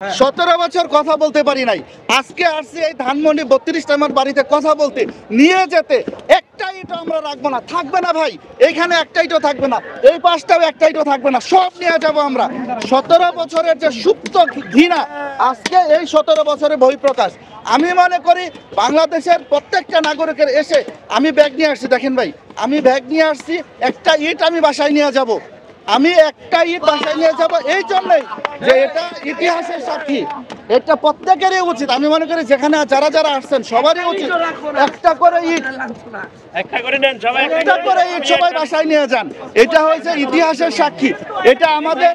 17 বছর কথা বলতে পারি নাই, আজকে আসছি এই ধানমন্ডি 32 নম্বর বাড়িতে কথা বলতে, নিয়ে যেতে একটা ইটও আমরা রাখবো না, থাকবে না ভাই, এইখানে একটা ইটও থাকবে না, এই পাশটাও একটা ইটও থাকবে না, সব নিয়ে যাব আমরা। 17 বছরের যে সুপ্ত ঘৃণা আজকে এই 17 বছরের বহিঃপ্রকাশ। আমি মনে করি বাংলাদেশের প্রত্যেকটা নাগরিকের এসে আমি ব্যাগ নিয়ে আসছি, দেখেন ভাই আমি ব্যাগ নিয়ে আসছি, একটা ইট আমি বাসায় নিয়ে যাব, আমি একটা ইট বাসায় নিয়ে যাব এই জন্যই যে এটা ইতিহাসের সাক্ষী, এটা প্রত্যেকেরই উচিত। আমি মনে করি যেখানে যারা যারা আসছেন সবারই উচিত একটা করে ইট সবাই বাসায় নিয়ে যান। এটা হয়েছে ইতিহাসের সাক্ষী, এটা আমাদের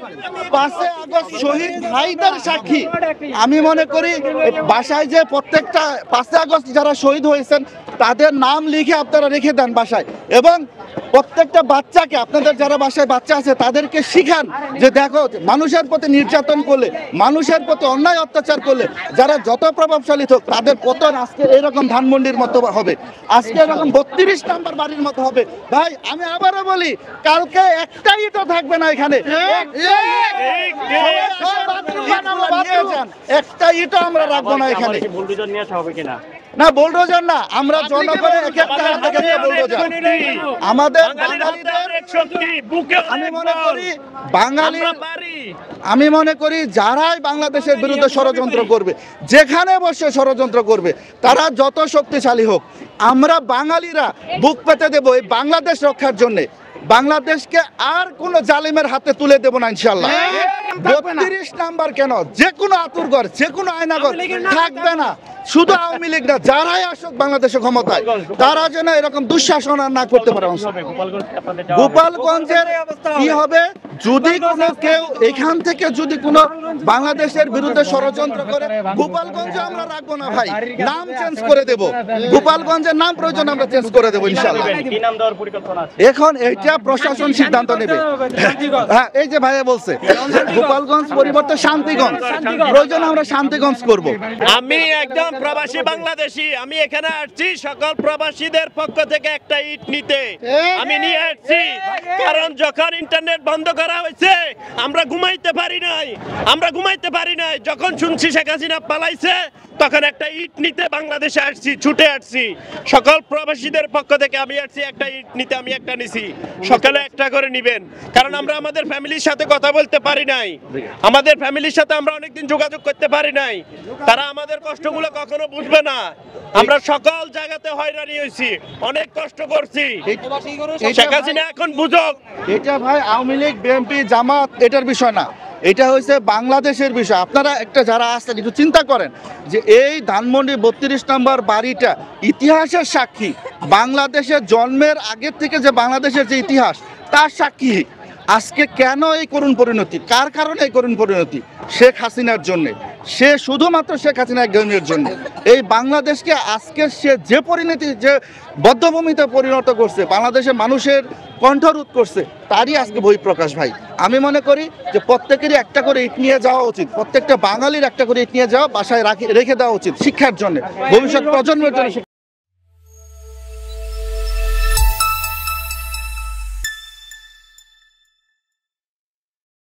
5 আগস্ট শহীদ ভাইদের সাক্ষী। আমি মনে করি বাসায় যে প্রত্যেকটা 5 আগস্ট যারা শহীদ হয়েছেন তাদের নাম লিখে আপনারা রেখে দেন বাসায়, এবং প্রত্যেকটা বাচ্চাকে, আপনাদের যারা বাসায় বাচ্চা আছে তাদেরকে শিখান যে দেখো মানুষের প্রতি নির্যাতন করলে, মানুষের প্রতি অন্যায় অত্যাচার করলে যারা যত প্রভাবশালী হোক তাদের পতন আজকে এরকম ধানমন্ডির মতো হবে, আজকে এরকম 32 নম্বর বাড়ির মতো হবে। ভাই আমি আবারও বলি, কালকে একটা ইটও থাকবে না এখানে, একটা ইটও আমরা রাখবো না এখানে। না বুলডোজার না, আমরা জনগণের এক একটা হাত থেকে বুলডোজার আমাদের আমি মনে করি যারাই বাংলাদেশের বিরুদ্ধে ষড়যন্ত্র করবে, যেখানে বসে ষড়যন্ত্র করবে, তারা যত শক্তিশালী হোক, আমরা বাঙালিরা বুক পেতে দেব এই বাংলাদেশ রক্ষার জন্য। বাংলাদেশকে আর কোন জালিমের হাতে তুলে দেব না ইনশাআল্লাহ। 32 নাম্বার কেন, যে কোনো আতুরঘর, যে কোনো আয়নাঘর থাকবে না। শুধু আওয়ামী লীগ না, যারাই আসুক বাংলাদেশে ক্ষমতায়, তারা যেন এরকম দুঃশাসন আর না করতে পারে। গোপালগঞ্জের কি হবে যদি কোনো কেউ এখান থেকে যদি কোনো বাংলাদেশের বিরুদ্ধে ষড়যন্ত্র করে, গোপালগঞ্জে আমরা রাখবো না ভাই, নাম চেঞ্জ করে দেব, গোপালগঞ্জের নাম প্রয়োজন আমরা চেঞ্জ করে দেবো ইনশাআল্লাহ। এখন এইটা প্রশাসন সিদ্ধান্ত নেবে। হ্যাঁ এই যে ভাইয়া বলছে গোপালগঞ্জ পরিবর্তে শান্তিগঞ্জ, প্রয়োজন আমরা শান্তিগঞ্জ করব। আমি একদম প্রবাসী বাংলাদেশি, আমি এখানে আসছি সকল প্রবাসীদের পক্ষ থেকে একটা ইট নিতে। আমি নিয়ে আসছি কারণ যখন ইন্টারনেট বন্ধ করা হয়েছে আমরা ঘুমাইতে পারি নাই, যখন শুনছি শেখ হাসিনা পালাইছে তখন একটা ইট নিতে বাংলাদেশে আসছি, ছুটে আসছি। সকল প্রবাসীদের পক্ষ থেকে আমি আসছি একটা ইট নিতে, আমি একটা নিছি, সকালে একটা করে নিবেন, কারণ আমরা আমাদের ফ্যামিলির সাথে কথা বলতে পারি নাই, আমাদের ফ্যামিলির সাথে আমরা অনেকদিন যোগাযোগ করতে পারি নাই, তারা আমাদের কষ্টগুলো কখনো বুঝবে না। আমরা সকল জায়গাতে হয়রানি হয়েছি, অনেক কষ্ট করছি, শেখ হাসিনা এখন বুঝুক। এটা ভাই আওয়ামী লীগ, বিএনপি, জামাত এটার বিষয় না, এটা হয়েছে বাংলাদেশের বিষয়। আপনারা একটা যারা আসছেন একটু চিন্তা করেন যে এই ধানমন্ডি 32 নম্বর বাড়িটা ইতিহাসের সাক্ষী, বাংলাদেশের জন্মের আগের থেকে যে বাংলাদেশের যে ইতিহাস তার সাক্ষী। আজকে কেন এই করুণ পরিণতি, কার কারণে এই করুণ পরিণতি? শেখ হাসিনার জন্য, সে শুধুমাত্র শেখ হাসিনা একজনের জন্য এই বাংলাদেশকে আজকে সে যে পরিণতি, যে বদ্ধভূমিতে পরিণত করছে, বাংলাদেশের মানুষের কণ্ঠরোধ করছে, তারই আজকে বহিঃপ্রকাশ ভাই। আমি মনে করি যে প্রত্যেকেরই একটা করে ইট নিয়ে যাওয়া উচিত, প্রত্যেকটা বাঙালির একটা করে ইট নিয়ে যাওয়া বাসায় রেখে দেওয়া উচিত শিক্ষার জন্য, ভবিষ্যৎ প্রজন্মের জন্য।